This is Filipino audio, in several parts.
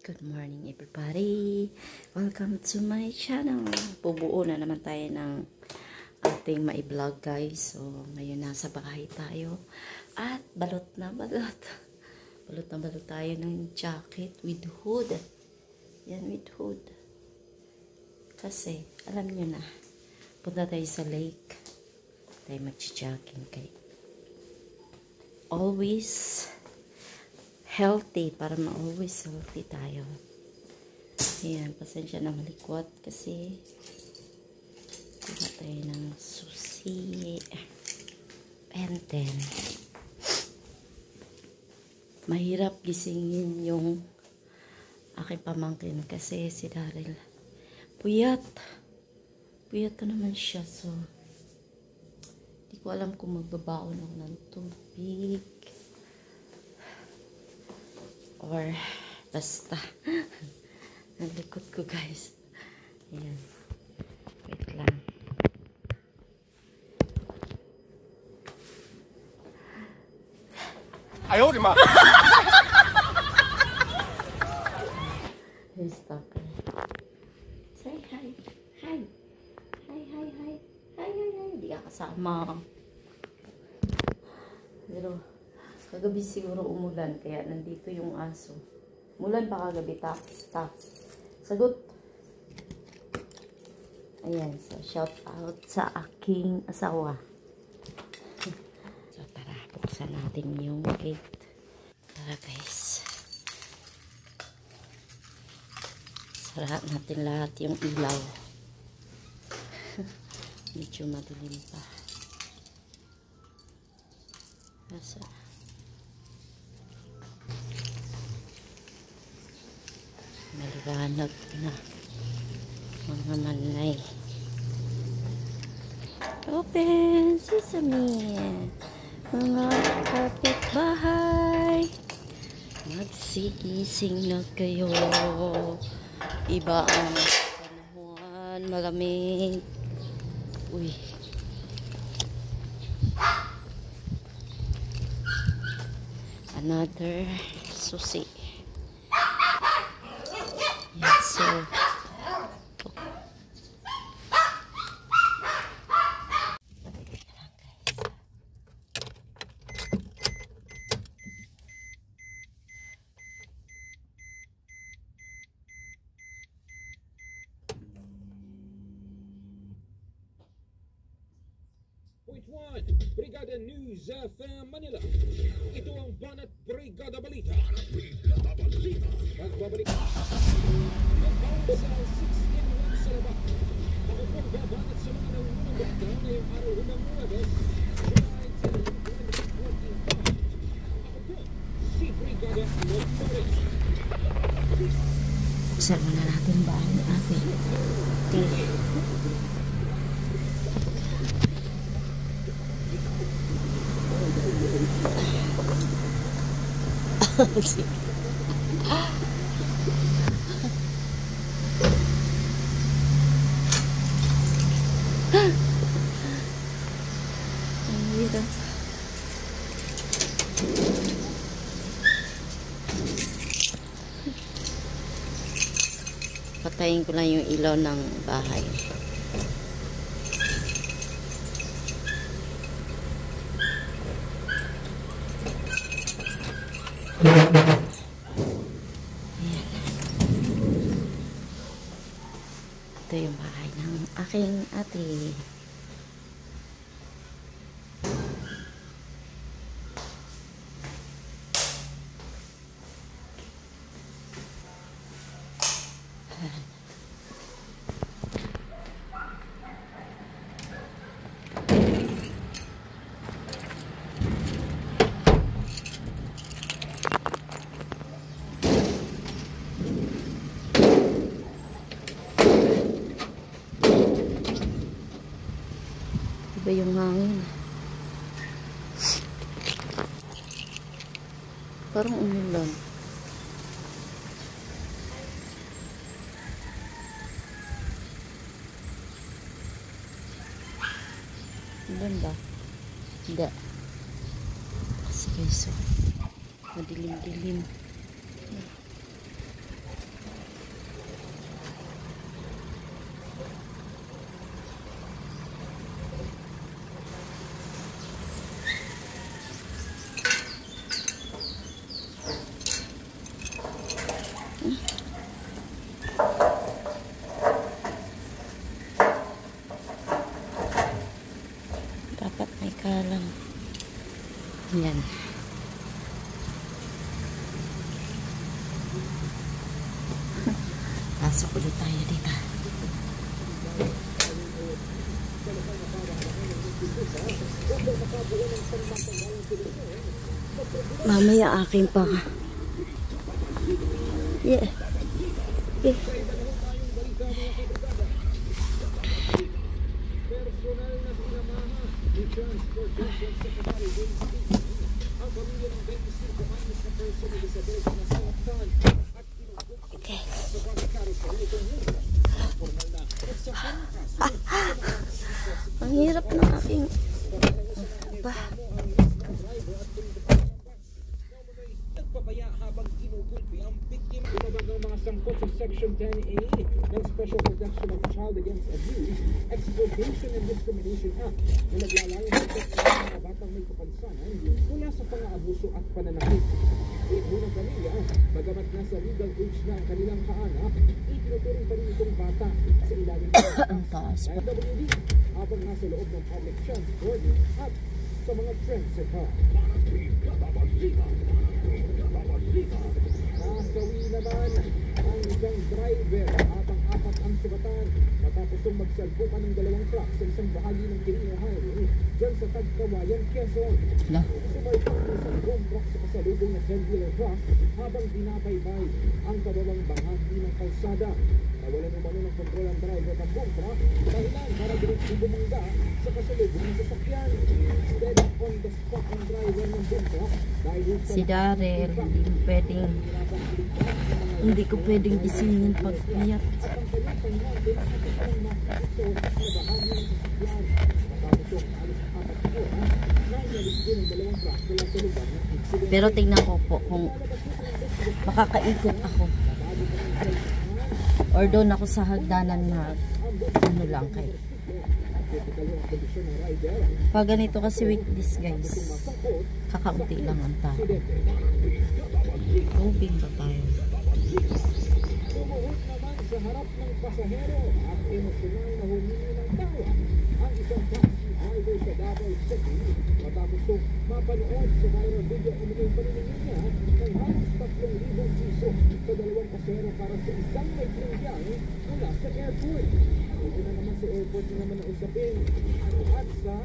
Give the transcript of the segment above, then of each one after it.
Good morning everybody. Welcome to my channel. Bubuo na naman tayo ng ating mai-vlog guys. So ngayon nasa bahay tayo. At balot na balot. Balot na balot tayo ng jacket with hood. Yan with hood. Kasi alam nyo na. Punta tayo sa lake. Tayo mag-jogging kay. Always healthy, para ma-always healthy tayo. Ayan, pasensya na malikwat kasi kuha tayo ng susi. And then mahirap gisingin yung aking pamangkin kasi si Daryl puyat na naman siya, so di ko alam kung magbabaon ako ng tubig or basta nalikot ko guys. Ayan, wait lang. Ayaw di ma. Stop it. Say hi. Hi. Hi, hi, hi. Hi, hi, hi. Di ka kasama. Pero kagabi siguro umulan, kaya nandito yung aso. Umulan pa kagabi, tax. Sagot. Ayan, so shout out sa aking asawa. So tara, buksan natin yung gate. Tara guys. Sara natin lahat yung ilaw. Medyo madilim pa. Nasa maliwanag na mga manay. Open sesame, mga kapitbahay, magsigising na kayo. Iba ang panahon, malamig. Uy, another susi. Yes, so Point 1, Brigada News FM Manila. Ito ang Banat Brigada Balita. Magbabalik sa 16 sa labas. Ako po babanat sa mga nangunang balita ngayong araw ng Huwebes, July 10, 2025. Ako po, si Brigada Lopez. buksan muna natin bahay ni ate. Okay. Ang hirap. Patayin ko lang yung ilaw ng bahay. Ayan. Ito yung bahay ng aking ate. Iba yung hangin. Parang umulan. Umulan ba? Hindi. Kasi guys, madilim-dilim. Pasok ulit tayo dito. Mamaya akin pa. Yeah. Yeah. Personal na sinamahan ni Transportation Secretary James Speaker ang pamilya ng 25 anyos na person Elizabeth na sinaktan at pinupok sa pagkakari sa itong mura. Formal na eksaksyon ng kaso. Ang hirap ng aking ba? Nagpapaya habang kinugulpi ang biktima. Lumabag ng mga sangkot sa Section 10A ng Special Protection of Child Against Abuse, Exploitation and Discrimination Act na naglalayon sa mga batang may kapansanan mula sa pang-aabuso at pananakit. Unang pamilya, bagamat nasa legal age na ang kanilang kaanak, itinuturing pa rin itong bata sa ilalim ng taas pa. WD habang nasa loob ng public transport at sa mga tricycle. Nasawi naman ang isang driver at ang apat ang sugatan matapos magsalpukan ng dalawang truck sa isang bahagi ng Quirino Highway dyan sa Tagkawayan, Quezon. Sumalpak ng isang boom truck sa kasalubong na 10-wheeler truck habang binabaybay ang kababang bahagi ng kalsada. Nawalan umano ng kontrol ang driver ng boom truck dahilan para diretso bumangga sa kasalubong ng sasakyan. Dead on the spot ang driver ng boom truck dahil Si Daryl, hindi ko pwedeng gisingin pag piyat. Pero tingnan ko po kung makakaikot ako. Or doon ako sa hagdanan na ano lang kayo. Pag ganito kasi weekdays guys, kakaunti lang ang tao. Tubig ba tayo? Tumuhot naman sa harap ng pasahero at emosyonal na humingi ng tawa ang isang taxi driver sa Davao City matapos mapanood sa viral video ang mga paniningin niya ng halos 3,000 piso sa dalawang pasahero para sa isang maikling biyahe mula sa airport. Ito na naman sa airport na naman ang usapin at sa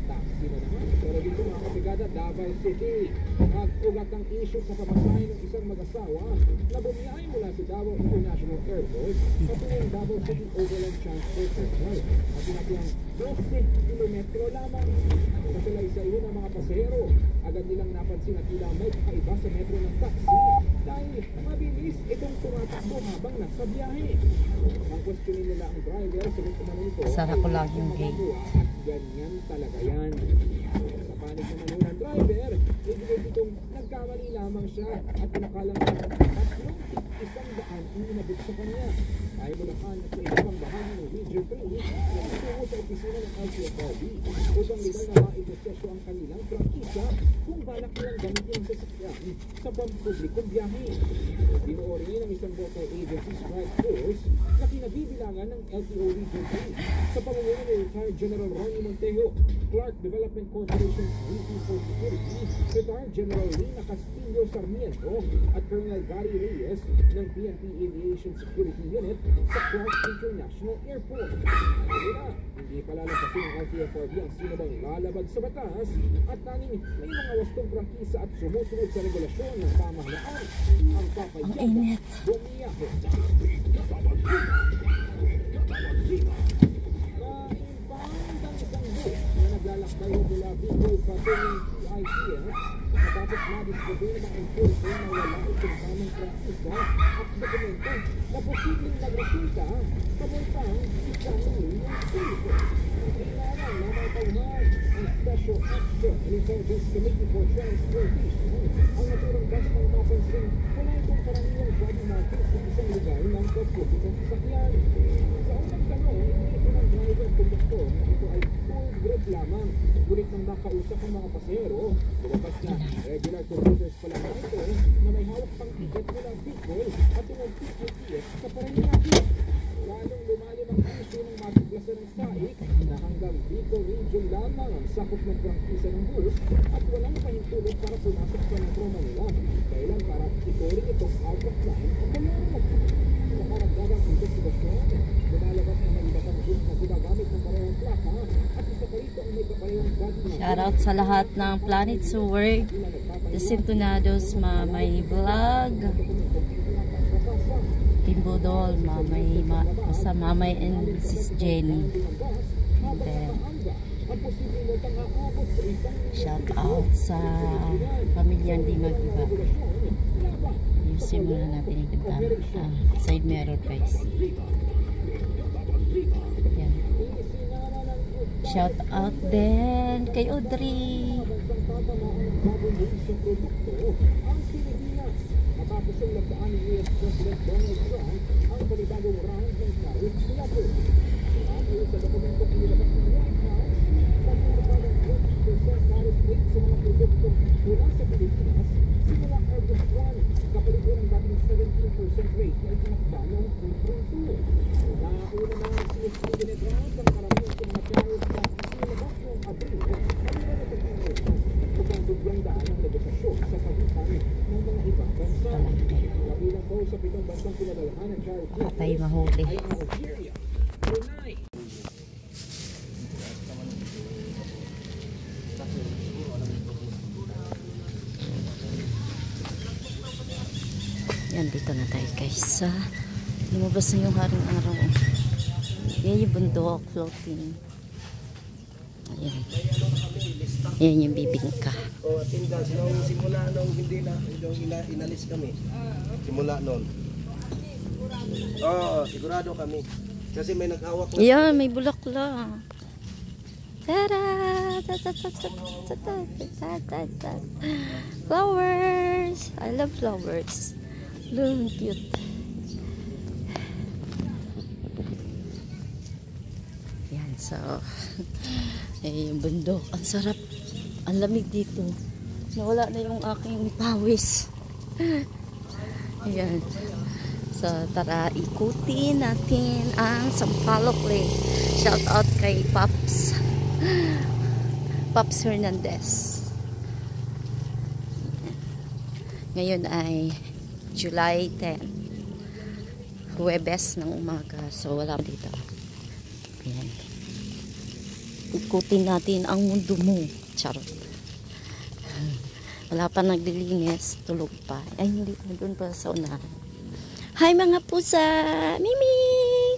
taxi na naman. Pero dito mga kapigada, Davao City at ugat ang issue sa pamasahe ng isang mag-asawa na bumiyahe mula sa Davao International Airport patungong Davao City Overland Transport Terminal at pinakiyang 12 kilometro lamang. Kasalaysay ng mga pasahero, agad nilang napansin at tila may kakaiba sa metro ng taxi dahil mabilis itong tumatakbo habang nasa biyahe. Ang questionin nila ang driver sa kumano nito, Sara ko lang yung gate. at ganyan talaga yan. Sa panig naman ng driver, ibigay itong nagkamali lamang siya at pinakalang tatlong isang daan ang inabot sa kanya. Ay mulakan at sa ibang bahagi ng Region 3 na tungo sa opisina ng LTFRB upang legal na maipostesyo ang kanilang prangkisa kung balak nilang gamitin sa sasakyan sa pampublikong biyahe. Binuori ng isang Motor Agency Strike Force na kinabibilangan ng LTO Region 3 sa pamumuno ni retired General Ronnie Montejo, Clark Development Corporation's VP for Security, retired General Lina Castillo Sarmiento at Colonel Gary Reyes ng PNP Aviation Security Unit sa Clark International Airport. Hindi palalapasin ng LTFRB ang sino bang lalabag sa batas at taning may mga wastong prangkisa at sumusunod sa regulasyon ng pamahalaan ang papayag bumiyahe. Na-impound ang isang bus na naglalakbay mula Bicol patungong PITS matapos na-discover ng enforcer na wala itong tamang prangkisa at dokumento na posibleng nagresulta sa multang isang milyong piso. Kailangan na may paunahan ang Special Extra Intelligence Committee for Transportation ang naturang bus ng mapansin wala itong karaniwang body market sa isang lugar ng pagpupit ng sasakyan. Sa unang tanong, ito ng driver conductor na ito ay full group lamang. Ngunit nang nakausap ang mga pasahero, lumabas na regular computers pala na ito na may hawak pang ticket mula Bicol at tungong PITS sa Paranaque. Lalong lumalim ang issue ng matuklasan ng SAIC na hanggang Bicol Region lamang ang sakop ng prangkisa ng bus at walang pahintulot para pumasok sa Metro Manila. Kailan para ituring itong out of line o kalaro. out sa lahat ng Planet Sword, Desintonados, Mamay Vlog, Timbudol, basta Mamay and Sis Jenny. And then, shout out sa pamilyang di mag-iba. Ayusin muna natin yung ganda. Side mirror guys. Yan. Shout out din kay Audrey. Matapos ang nagdaan ni US President Donald Trump ang panibagong round ng tariff level. Ayon sa dokumentong inilabas ng White House, pagkakaroon ng 20% tariff rate sa mga produktong mula sa Pilipinas simula August 1, kapalit ng dating 17% rate na itinakda noong 2022. Nauna na ang CFC Dinegrant ang karamihan sa mga tariff na inilabas noong Abril ang relative investment upang dugyang daan ang negosasyon sa pagitan ng mga ibang bansa. Kabilang po sa 7 bansang pinadalhan ng tariff Patay mahuli. ay ang Algeria, Brunei, Yan, dito na tayo guys sa lumabas na yung haring araw. Yan yung bundok floating. Ayan. Yan yung bibingka. O tindas nung simula nung hindi na inalis kami. Simula noon. Oo, sigurado kami. Kasi may naghawak na. Yan, may bulaklak. Tada! Flowers! I love flowers. Look, cute. Yan, so yung bundok. Ang sarap. Ang lamig dito. Nawala na yung aking pawis. Ayan. So, tara, ikutin natin ang Sampaloc Lake. Shout out kay Pops. Pops Hernandez. Ngayon ay July 10. Huwebes ng umaga. So, wala dito. Ayan. Ikutin natin ang mundo mo. Charot. Wala pa naglilinis. Tulog pa. Ay, hindi pa. Doon pa sa unahan. Hi mga pusa! Miming!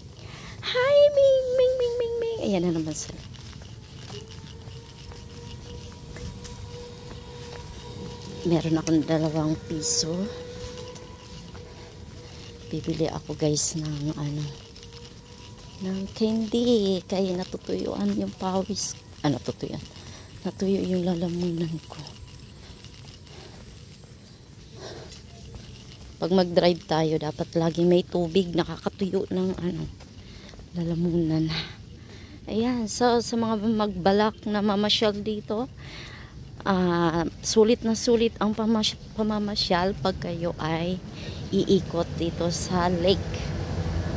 Hi Ming! Ming! Ming! Ming! Ming! Ayan na naman sila. Meron akong 2 piso. Bibili ako guys ng ng candy. Kaya natutuyuan yung pawis. Natutuyuan. Natuyo yung lalamunan ko. Pag mag-drive tayo, dapat lagi may tubig, nakakatuyo ng lalamunan. Ayan, so sa mga magbalak na mamasyal dito, sulit na sulit ang pamamasyal pag kayo ay iikot dito sa lake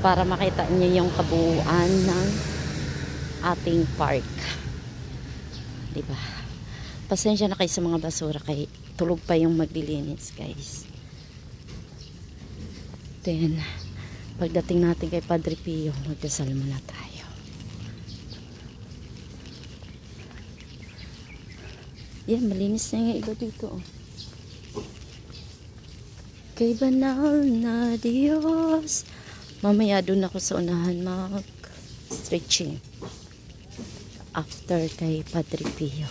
para makita niyo yung kabuuan ng ating park. Diba? Pasensya na kayo sa mga basura, kay tulog pa yung maglilinis guys. Then, pagdating natin kay Padre Pio, magdasal muna tayo. Yan, malinis na yung iba dito. Kay banal na Diyos. Mamaya doon ako sa unahan mag-stretching. After kay Padre Pio.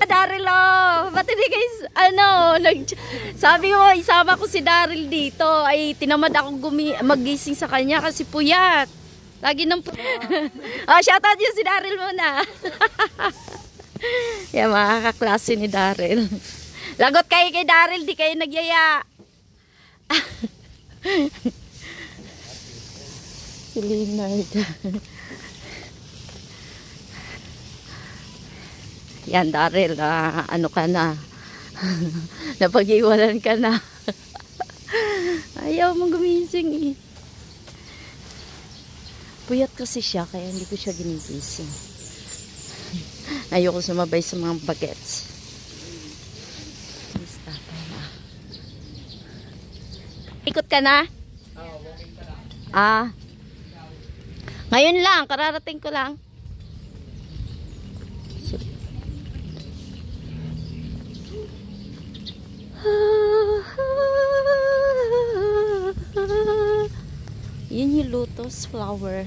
Daryl, ba't hindi guys, sabi ko, isama ko si Daryl dito, ay tinamad akong magising sa kanya kasi puyat. Lagi nang shoutout yun si Daryl muna. Yan, mga kaklase ni Daryl. Lagot kayo kay Daryl, di kayo nagyaya. Si Leonard. Yan, Daryl, ano ka na? Napag-iwalan ka na. Ayaw mong gumising eh. Puyat kasi siya, kaya hindi ko siya ginigising. Ayoko sumabay sa mga bagets. ka na? Ah. Ngayon lang, kararating ko lang. Yun yung lotus flower.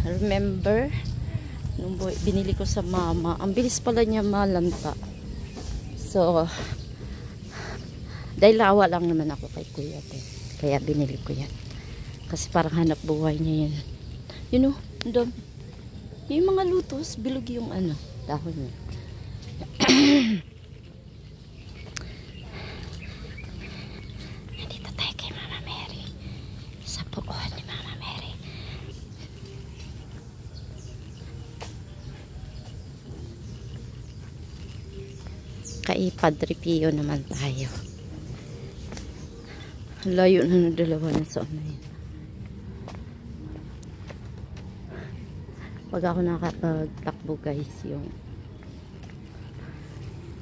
Remember? Nung binili ko sa mama. Ang bilis pala niya malanta. So, dahil lawa lang naman ako kay Kuya Te. Kaya binili ko yan. Kasi parang hanap buhay niya yan. You know, yung mga lotus, bilog yung ano, dahon niya. Nandito tayo kay Mama Mary. Sa puuhan ni Mama Mary. Kay Padre Pio naman tayo. Layo na ng dalawa na sa ano yun. Pag ako nakapagtakbo guys, yung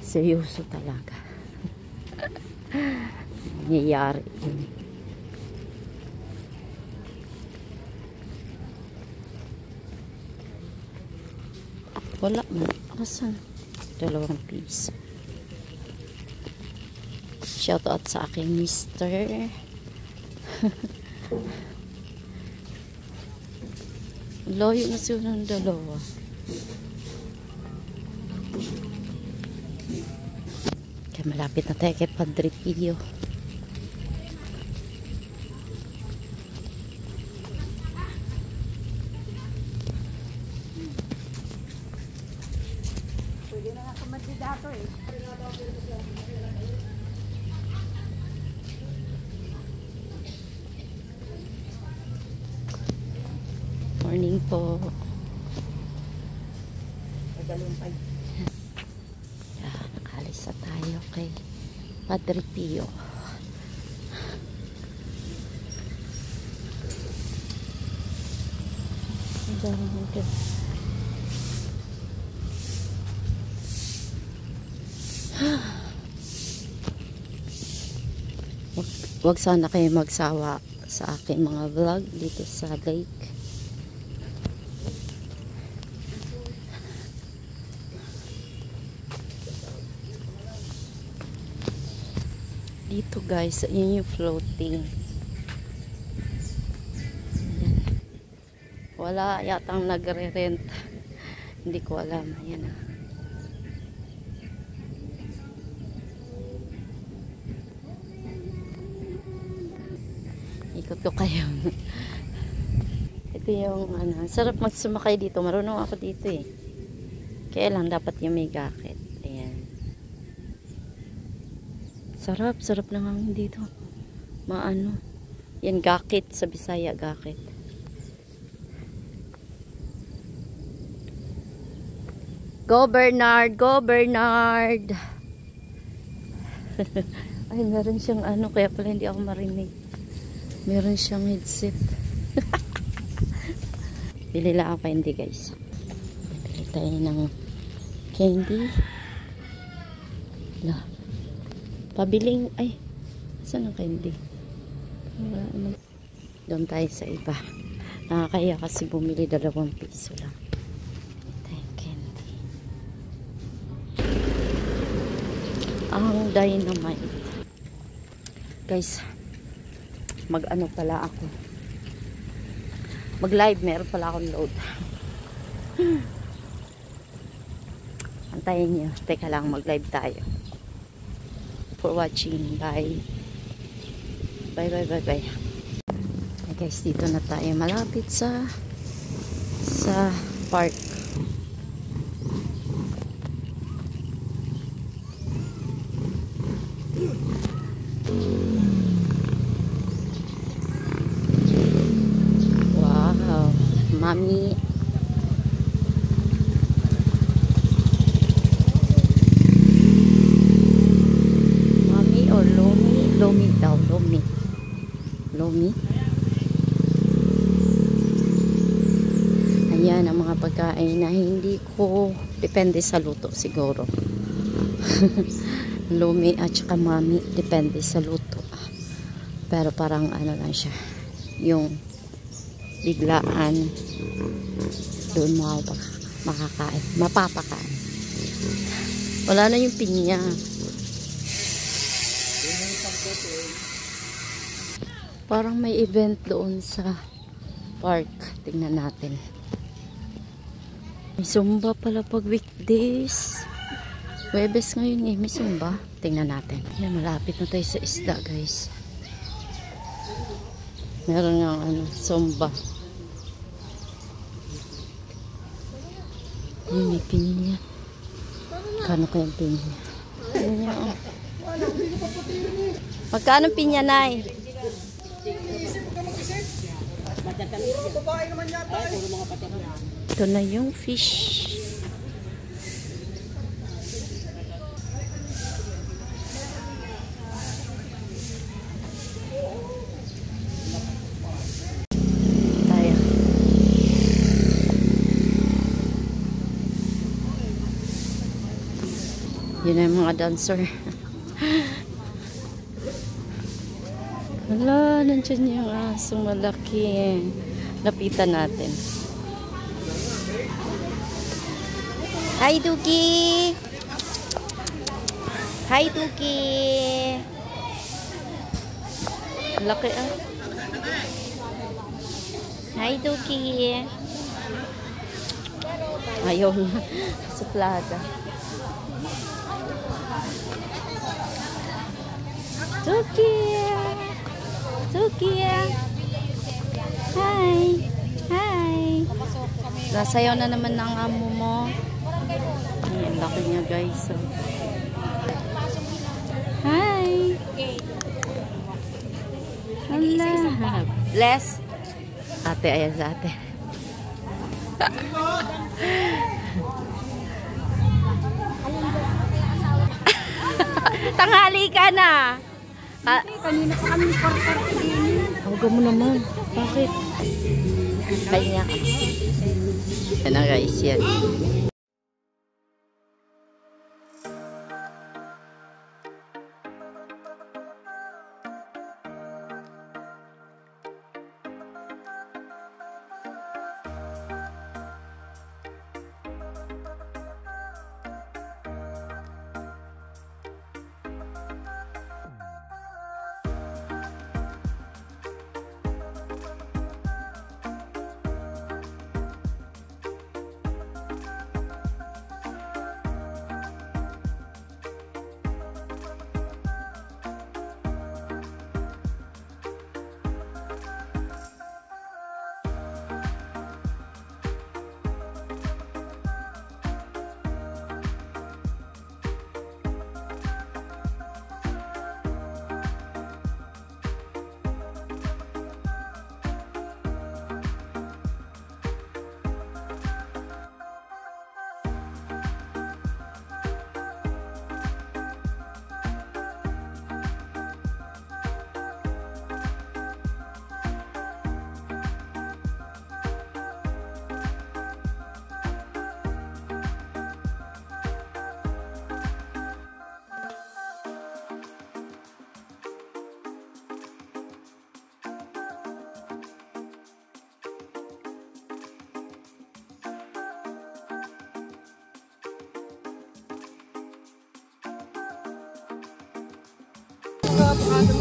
seryoso talaga. Nangyayari yun. Wala man. Asan? 2 piso. Shout out sa aking mister. Layo na siya ng dalawa. Kaya malapit na tayo kay Padre Pio. Pwede na nga kumandidato eh. Morning po. Nagalumpay. Nakalis na tayo kay Padre Pio. Wag sana kayo magsawa sa aking mga vlog dito sa lake. Dito guys, yun yung floating. Ayan. Wala yatang nagre-rent. Hindi ko alam. Ayan na. Ikot ko kayo. Ito yung ano, sarap magsumakay dito. Marunong ako dito eh. Kaya lang dapat yung may jacket. Ayan. Sarap na nga dito. Maano. Yan, gakit sa Bisaya, gakit. Go Bernard! Go Bernard! Ay, meron siyang ano, kaya pala hindi ako marinig. Meron siyang headset. Bili lang ako candy guys. Bili tayo ng candy. La. Pabiling, ay, saan ang candy? Doon tayo sa iba. Nakakaya kasi bumili 2 piso lang. Ito yung candy. Ang dynamite. Guys, mag-ano pala ako. Mag-live, meron pala akong load. Antayin nyo. Teka lang, mag-live tayo. For watching. Bye. Bye. Okay guys, dito na tayo malapit sa park. Wow, mami. Lomi daw, lomi. Ayan ang mga pagkain na hindi ko depende sa luto siguro. Lomi at saka mami depende sa luto. Pero parang ano lang siya. Yung biglaan doon makakain. Mapapakain. Wala na yung pinya. Parang may event doon sa park. Tingnan natin. May Zumba pala pag weekdays. Webes ngayon eh. May Zumba. Tingnan natin. Yan, malapit na tayo sa isda, guys. Meron nga Zumba. Ay, may pinya. Kano kayang pinya? Pinya, oh. Magkano pinya, Nay? Ito na yung fish. Tayo. Yun na yung mga dancer. Wala, nandiyan yung aso malaki. Lapitan natin. Hi, Duki! Hi, Duki! Laki ah. Hi, Duki! Ayaw na. Suplada. Duki! Duki! Hi! Hi! Nasayaw na naman ng amo mo. Ay, ang laki niya, guys. So. Hi! Hala! Bless! Ate, ayan sa ate. Tanghali ka na! Kanina pa kami party. Huwag mo naman. Bakit? Kanya ka. Yan na, guys. Yan.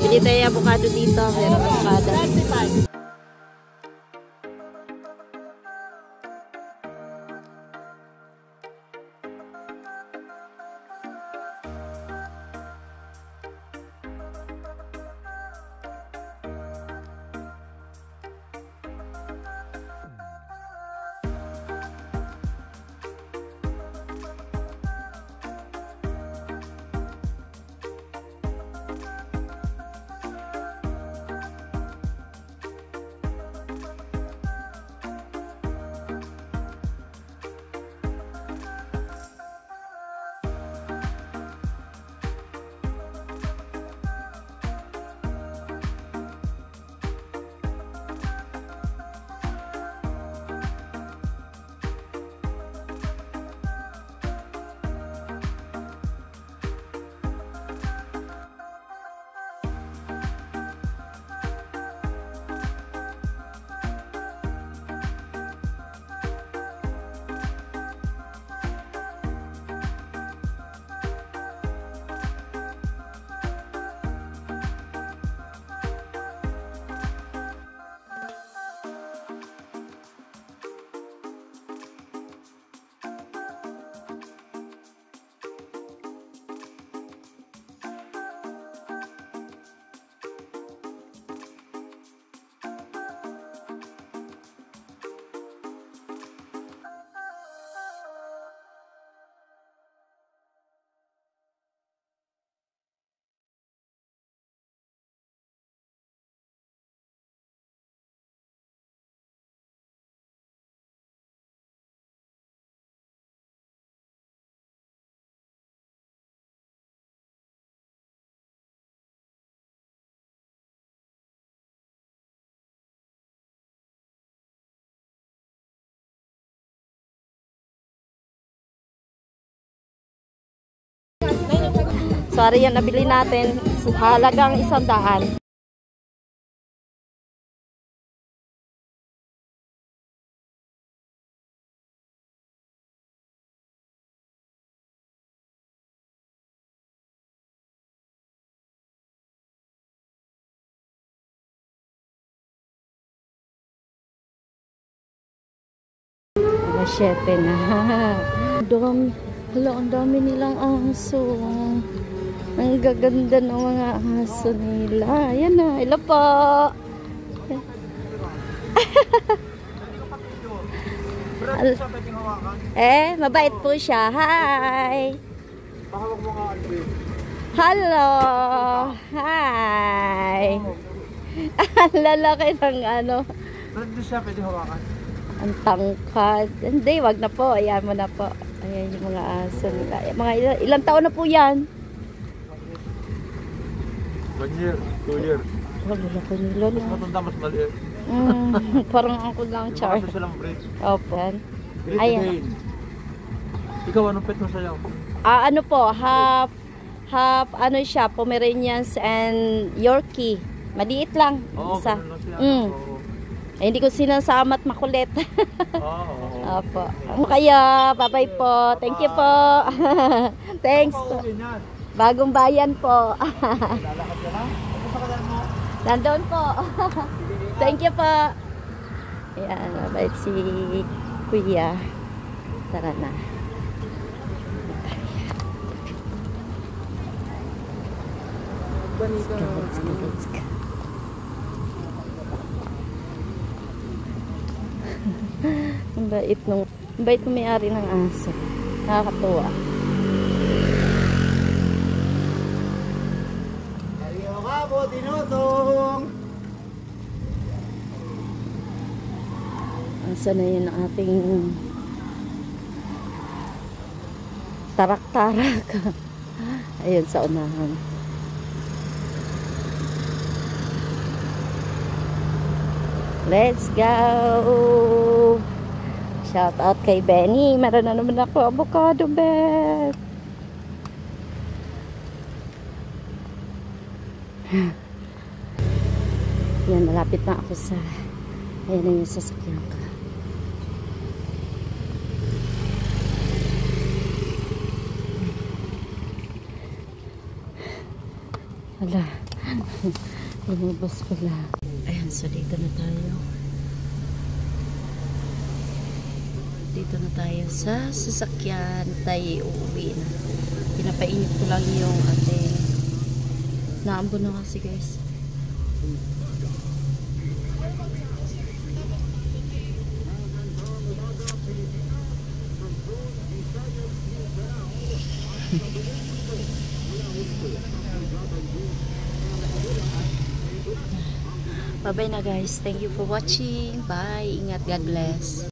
Bili tayo avocado dito. Meron avocado. Sorry yan, nabili natin. Halagang 100. Alas 7 na. Ang dami nilang aso. Ang gaganda ng mga aso nila. Ayan na. Hello po. Mabait po siya. Hi. Hello. Hi. Ang lalaki ng ano. Pwede siya, pwede hawakan. Ang tangkad. Hindi, wag na po. Ayan mo na po. Ayan yung mga aso nila. Mga ilang taon na po yan? 1 year, 2 year. Wala ko nila. Mas matanda, mas maliit. Parang ako lang, Char. Baka silang breed. Opo. Great Ayan. again. Ikaw, anong pet mo sa'yo? Ano po, half, ano siya, Pomeranians and Yorkie. Maliit lang. Oo, Isa. ganun lang siya. Mm. Oo. Hindi ko sinasama't makulit. Oo. Opo. Ano kayo? Bye-bye po. Thank you po. Thanks po. Ganyan. Bagong bayan po. Lalakad ka lang? Ano sa kanan mo? Nandun po. Thank you po. Ayan, mabait si Kuya. Tara na. Let's go. Ang bait nung may-ari ng aso. Nakakatuwa. Ayaw ka po, tinutong! Asa na yun ang ating tarak-tarak. Ayun sa unahan. Let's go! Shout out kay Benny. Meron na naman ako avocado bed. Yan, malapit na ako sa ayan na yung sasakyan ko. Hala. Lumabas ko lang. Ayan, so dito na tayo. Dito na tayo sa sasakyan. Tayo uuwi na. Pinapainit ko lang yung ating naambo na kasi guys. Bye-bye na guys. Thank you for watching. Bye. Ingat. God bless.